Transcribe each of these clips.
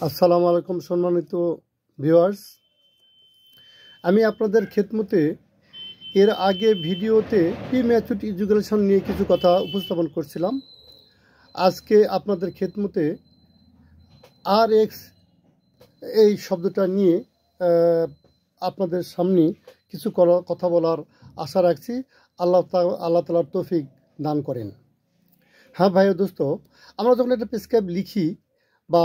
আসসালামু আলাইকুম সম্মানিত ভিউয়ার্স। আমি আপনাদের খেদমতে এর আগে ভিডিওতে প্রিম্যাচুরিটি এডুকেশন নিয়ে কিছু কথা উপস্থাপন করছিলাম। আজকে আপনাদের খেদমতে RX এই শব্দটা নিয়ে আপনাদের সামনে কিছু কথা বলার আশা রাখছি। আল্লাহ তাআলার তৌফিক দান করেন। হ্যাঁ ভাই দোস্ত, আমরা যখন একটা প্রেসক্রাইব লিখি বা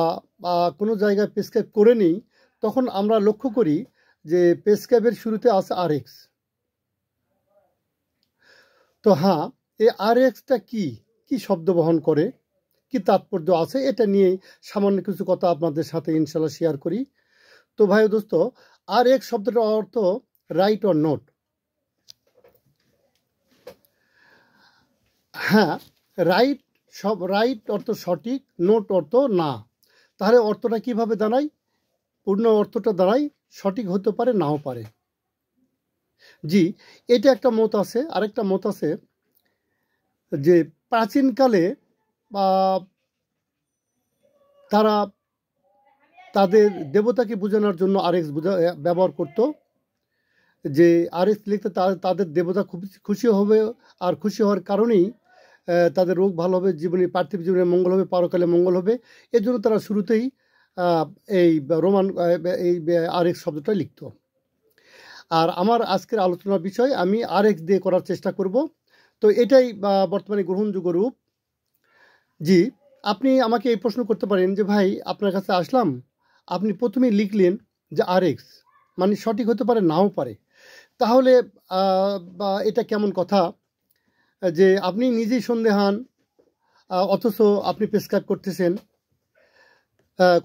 কোনো জায়গায় প্রেসক্রাইব করে নিই, তখন আমরা লক্ষ্য করি যে প্রেসক্রাইবের শুরুতে আছে RX। তো হ্যাঁ, এই RXটা কি শব্দ বহন করে, কি তাৎপর্য আছে, এটা নিয়ে সামান্য কিছু কথা আপনাদের সাথে ইনশাল্লাহ শেয়ার করি। তো ভাই দোস্ত, RX শব্দটার অর্থ রাইট অর নোট। হ্যাঁ, রাইট অর্থ সঠিক, নোট অর্থ না। তাহলে অর্থটা কিভাবে দাঁড়ায়? পূর্ণ অর্থটা দাঁড়ায় সঠিক হতে পারে, নাও পারে। জি, এটা একটা মত আছে। আরেকটা মত আছে যে প্রাচীনকালে তারা তাদের দেবতাকে বোঝানোর জন্য RX ব্যবহার করত, যে RX লিখতে তাদের দেবতা খুব খুশি হবে, আর খুশি হওয়ার কারণেই তাদের রোগ ভালো হবে, পার্থিব জীবনে মঙ্গল হবে, পারকালে মঙ্গল হবে। এর জন্য তারা শুরুতেই এই রোমান এই RX শব্দটা লিখত। আর আমার আজকের আলোচনার বিষয় আমি RX দিয়ে করার চেষ্টা করব। তো এটাই বর্তমানে গ্রহণযোগ্য রূপ। জি, আপনি আমাকে এই প্রশ্ন করতে পারেন যে ভাই, আপনার কাছে আসলাম, আপনি প্রথমেই লিখলেন যে RX, মানে সঠিক হতে পারে, নাও পারে। তাহলে এটা কেমন কথা যে আপনি নিজেই সন্দেহান, অথচ আপনি প্রেসক্রাইব করতেছেন?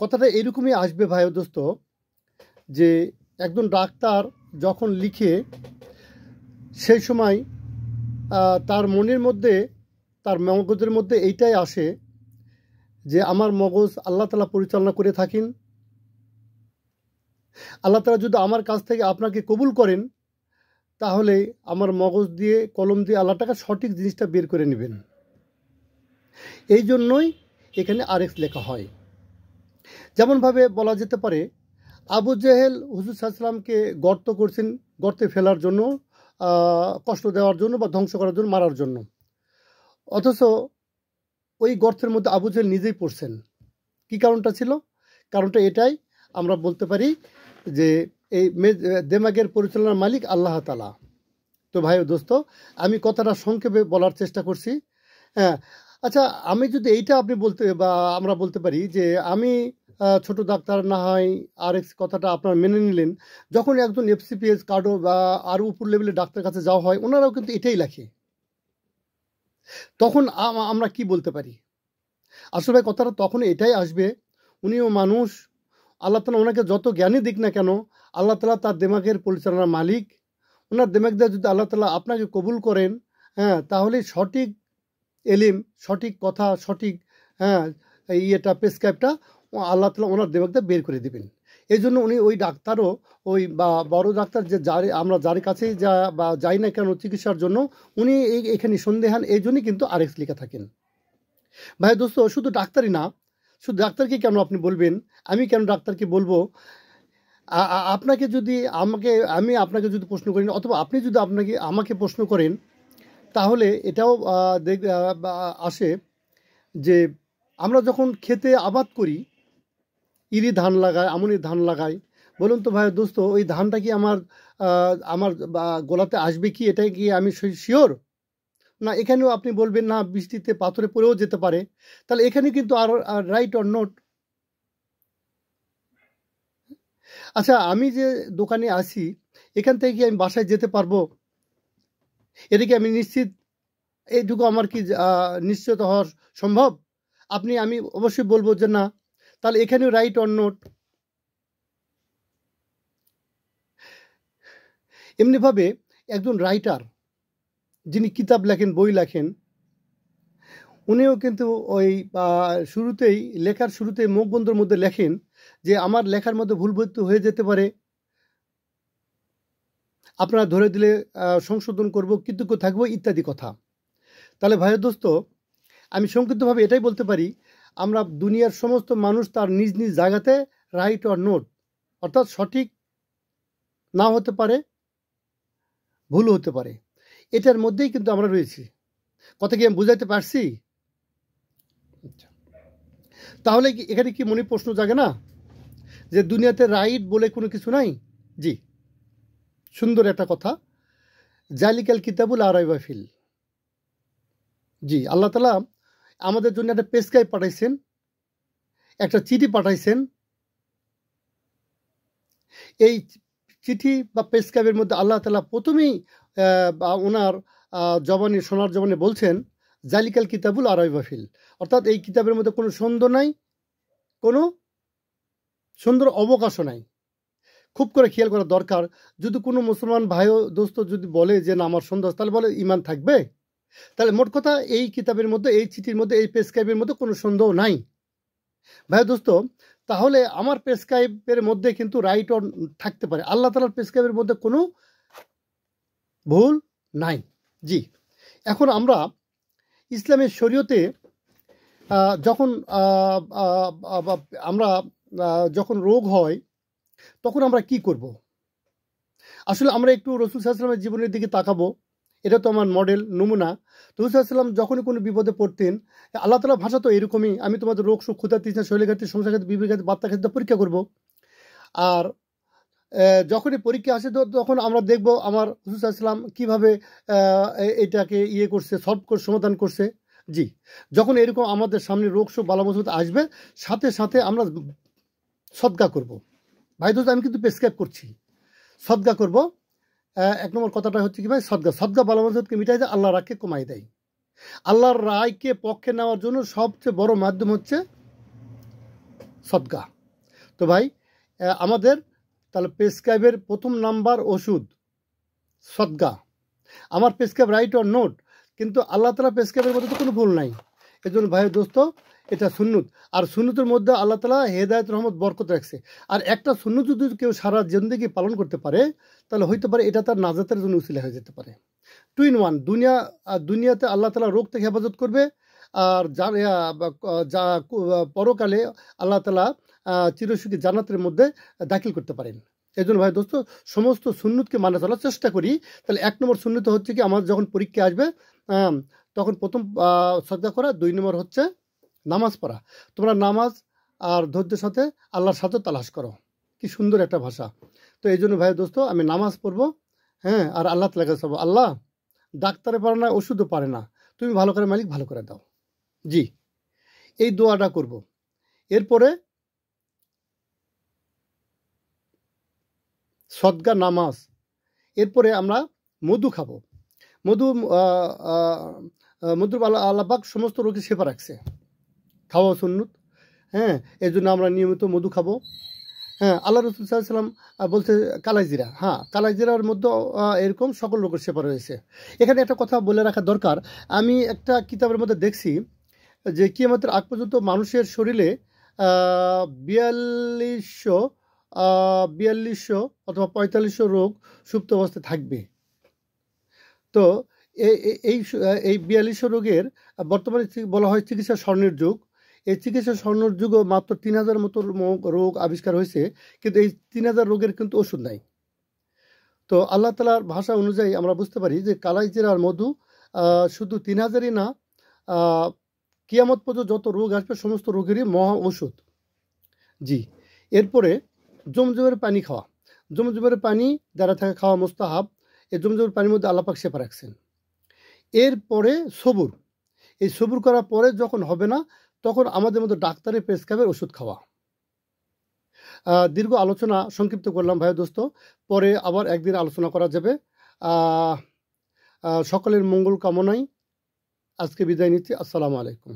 কথাটা এরকমই আসবে ভাই দোস্ত, যে একজন ডাক্তার যখন লিখে, সেই সময় তার মনের মধ্যে, তার মগজের মধ্যে এইটাই আসে যে আমার মগজ আল্লাহ তাআলা পরিচালনা করে থাকেন। আল্লাহ তাআলা যদি আমার কাছ থেকে আপনাকে কবুল করেন, তাহলে আমার মগজ দিয়ে, কলম দিয়ে আল্লাহ তাআলা সঠিক জিনিসটা বের করে নেবেন। এই জন্যই এখানে RX লেখা হয়। যেমনভাবে বলা যেতে পারে, আবু জেহেল হুজুর সাল্লাল্লাহু আলাইহি ওয়াসাল্লামকে গর্ত করছেন, গর্তে ফেলার জন্য, কষ্ট দেওয়ার জন্য বা ধ্বংস করার জন্য, মারার জন্য। অথচ ওই গর্তের মধ্যে আবু জেহেল নিজেই পড়ছেন। কি কারণটা ছিল? কারণটা এটাই, আমরা বলতে পারি যে এই দেমাগের পরিচালনার মালিক আল্লাহ তাআলা। তো ভাই দোস্ত, আমি কথাটা সংক্ষেপে বলার চেষ্টা করছি। হ্যাঁ, আচ্ছা, আমি যদি এইটা আপনি আমরা বলতে পারি যে আমি ছোট ডাক্তার না হয় RX কথাটা আপনার মেনে নিলেন, যখন একজন FCPS কার্ডো বা আরও উপর লেভেলের ডাক্তার কাছে যাওয়া হয়, ওনারাও কিন্তু এটাই লেখে। তখন আমরা কি বলতে পারি? আসলে কথাটা তখন এটাই আসবে, উনিও মানুষ। আল্লাহ তাআলা ওনাকে যত জ্ঞানী দিক না কেন, আল্লাহ তাআলা তার দেমাগের পরিচালনার মালিক। ওনার দেমাগ দিয়ে যদি আল্লাহ তাআলা আপনাকে কবুল করেন, হ্যাঁ, তাহলে সঠিক এলিম, সঠিক কথা, সঠিক, হ্যাঁ, এটা প্রেসক্রাইবটা আল্লাহ তাআলা ওনার দেমাগ দিয়ে বের করে দেবেন। এই জন্য উনি ওই ডাক্তারও, ওই বা বড় ডাক্তার যে আমরা যার কাছেই যাই না কেন চিকিৎসার জন্য, উনি এখানে সন্দেহান, এই জন্যই কিন্তু RX লেখা থাকেন। ভাই দোস্ত, শুধু ডাক্তারই না, শুধু ডাক্তারকে কেন আপনি বলবেন, আমি কেন ডাক্তারকে বলবো? আপনাকে যদি আমি আপনাকে যদি প্রশ্ন করি, অথবা আপনি যদি আমাকে প্রশ্ন করেন, তাহলে এটাও আসে যে আমরা যখন খেতে আবাদ করি, ইরি ধান লাগাই, আমনি ধান লাগাই, বলুন তো ভাই দোস্ত, ওই ধানটা কি আমার গোলাতে আসবে কি, এটা কি আমি শিওর? না, এখানেও আপনি বলবেন না, বৃষ্টিতে পাথরে পড়েও যেতে পারে। তাহলে এখানে কিন্তু আর রাইট অর নোট। আচ্ছা, আমি যে দোকানে আছি, এখান থেকে কি আমি বাসায় যেতে পারবো? এটা কি আমি নিশ্চিত? এইটুকু আমার কি নিশ্চিত হওয়ার সম্ভব? আমি অবশ্যই বলবো যে না। তাহলে এখানেও রাইট অর নোট। এমনিভাবে একজন রাইটার, যিনি কিতাব লেখেন, বই লেখেন, উনিও কিন্তু ওই লেখার শুরুতেই মুখ বন্ধের মধ্যে লেখেন যে আমার লেখার মধ্যে ভুল হয়ে যেতে পারে, আপনারা ধরে দিলে সংশোধন করব, কৃতজ্ঞ থাকবো, ইত্যাদি কথা। তাহলে ভাই দোস্ত, আমি সংক্ষিপ্তভাবে এটাই বলতে পারি, আমরা দুনিয়ার সমস্ত মানুষ তার নিজ নিজ জায়গাতে রাইট অর নোট, অর্থাৎ সঠিক না হতে পারে, ভুল হতে পারে, এটার মধ্যেই কিন্তু আমরা রয়েছি। কথা কি আমি বুঝাইতে পারছি? তাহলে এখানে কি মনে প্রশ্ন জাগে না যে দুনিয়াতে রাইট বলে কোনো কিছু নাই? জি, সুন্দর একটা কথা, জালিকাল কিতাবুল লা রাইবা ফিহ। জি, আল্লাহ তাআলা আমাদের জন্য একটা প্রেসক্রাইব পাঠাইছেন, একটা চিঠি পাঠাইছেন। এই চিঠি বা প্রেসক্রাইবের মধ্যে আল্লাহ তাআলা প্রথমেই ওনার জবানে, সোনার জবানে বলছেন জালিকাল কিতাবুল লা রাইবা ফিহ, অর্থাৎ এই কিতাবের মধ্যে কোনো সন্দেহ নাই, কোনো সুন্দর অবকাশও নাই। খুব করে খেয়াল করা দরকার। যদি কোনো মুসলমান ভাই ও দোস্ত যদি বলে যে না আমার সন্দেহ, তাহলে বলে ইমান থাকবে? তাহলে মোট কথা এই কিতাবের মধ্যে, এই চিঠির মধ্যে, এই প্রেসক্রাইবের মধ্যে কোনো সন্দেহ নাই। ভাই দোস্ত, তাহলে আমার প্রেসক্রাইবের মধ্যে কিন্তু রাইট অর থাকতে পারে, আল্লাহ তাআলার প্রেসক্রাইবের মধ্যে কোনো ভুল নাই। জি, এখন আমরা ইসলামের শরীয়তে যখন আমরা যখন রোগ হয় তখন আমরা কি করব? আসলে আমরা একটু রাসূল সাল্লাল্লাহু আলাইহি ওয়াসাল্লামের জীবনের দিকে তাকাবো। এটা তো আমার মডেল, নমুনা। তো রাসূল সাল্লাল্লাহু আলাইহি ওয়াসাল্লাম যখনই কোনো বিপদে পড়তেন, আল্লাহ তাআলার ভাষা তো এরকমই, আমি তোমাদের রোগ সুখ ক্ষুধা তৃষ্ণা শৈল ঘাটতি সংসার ঘাটতি বিবি ঘাটতি বাত্তা ঘাটতি পরীক্ষা করব। আর যখনই পরীক্ষা আসে তখন আমরা দেখব আমার রাসূল সাল্লাল্লাহু আলাইহি ওয়াসাল্লাম কীভাবে এটাকে করছে, সলভ করে সমাধান করছে। জি, যখন এরকম আমাদের সামনে রোগ সুখ বালা মুসিবত আসবে, সাথে সাথে আমরা সদকা করব। ভাই দোস্ত, আমি কিন্তু প্রেসক্রাইব করছি, সদকা করব। এক নম্বর কথাটা হচ্ছে কি ভাই, সদকা। সদকা বালা মুসিবতকে মিটাই দেয়, আল্লাহর রাগকে কমাই দেয়। আল্লাহর রায়কে পক্ষে নেওয়ার জন্য সবচেয়ে বড় মাধ্যম হচ্ছে সদকা। তো ভাই আমাদের তাহলে প্রেসক্রাইবের প্রথম নাম্বার ওষুধ সদকা। আমার প্রেসক্রাইব রাইট অর নোট, কিন্তু আল্লাহ তাআলা প্রেসক্রাইবের মধ্যে তো কোনো ভুল নাই। এজন্য ভাই দোস্ত, এটা সুন্নত। আর সুন্নতের মধ্যে আল্লাহ তাআলা হেদায়েত, রহমত, বরকত রাখছে। আর একটা সুন্নত যদি কেউ সারা জিন্দেগি পালন করতে পারে, তাহলে হইতে পারে এটা তার নাজাতের জন্য উসিলা হয়ে যেতে পারে। Two in one. দুনিয়াতে আল্লাহ তাআলা রোগ থেকে হেফাজত করবে, আর পরকালে আল্লাহ তাআলা চিরসুখী জান্নাতের মধ্যে দাখিল করতে পারেন। এই জন্য ভাই দোস্ত, সমস্ত সুন্নতকে মানে চলার চেষ্টা করি। তাহলে এক নম্বর সুন্নত হচ্ছে কি, আমার যখন পরীক্ষা আসবে তখন প্রথম সদকা করা, 2 নম্বর হচ্ছে নামাজ পড়া। তোমরা নামাজ আর ধৈর্যের সাথে আল্লাহর সাথে তালাশ করো। কি সুন্দর একটা ভাষা। তো এই জন্য ভাই দোস্ত, আমি নামাজ পড়বো, হ্যাঁ, আর আল্লাহ তাআলার কাছে চাবো, আল্লাহ ডাক্তারে পারে না, ওষুধও পারে না, তুমি ভালো করে মালিক, ভালো করে দাও। জি, এই দোয়াটা করব। এরপরে সদকা, নামাজ, এরপরে আমরা মধু খাবো। মধুর আল্লাহ পাক সমস্ত রোগী সেবা রাখছে, খাওয়া সুন্নত। হ্যাঁ, এই জন্য আমরা নিয়মিত মধু খাবো। হ্যাঁ, আল্লাহ রাসূল সাল্লাল্লাহু আলাইহি ওয়াসাল্লাম বলছে কালাইজিরা। হ্যাঁ, কালাইজিরার মধ্যে এরকম সকল রোগের সেবা রয়েছে। এখানে একটা কথা বলে রাখা দরকার, আমি একটা কিতাবের মধ্যে দেখছি যে কিয়ামতের আগ পর্যন্ত মানুষের শরীরে 4200 অথবা 4500 রোগ সুপ্ত অবস্থায় থাকবে। তো এই 4200 রোগের বর্তমানে বলা হয় চিকিৎসা স্বর্ণের যুগ। এই চিকিৎসা স্বর্ণের যুগও মাত্র 3000 মতো রোগ আবিষ্কার হয়েছে, কিন্তু এই 3000 রোগের কিন্তু ওষুধ নাই। তো আল্লাহ তাআলার ভাষা অনুযায়ী আমরা বুঝতে পারি যে কালাইজিরার মধু শুধু 3000ই না, কিয়ামত পর্যন্ত যত রোগ আসবে সমস্ত রোগেরই মহা ওষুধ। জি, এরপরে জমজমের পানি খাওয়া। জমজমের পানি যারা থাকে খাওয়া মুস্তাহাব। এই জমজমের পানির মধ্যে আল্লাহ পাক শেফা রাখছেন। এরপরে সবুর। এই সবুর করার পরে যখন হবে না, তখন আমাদের মধ্যে ডাক্তারের প্রেসক্রাইবের ওষুধ খাওয়া। দীর্ঘ আলোচনা সংক্ষিপ্ত করলাম ভাই দোস্ত, পরে আবার একদিন আলোচনা করা যাবে। সকলের মঙ্গল কামনায় আজকে বিদায় নিচ্ছি। আসসালামু আলাইকুম।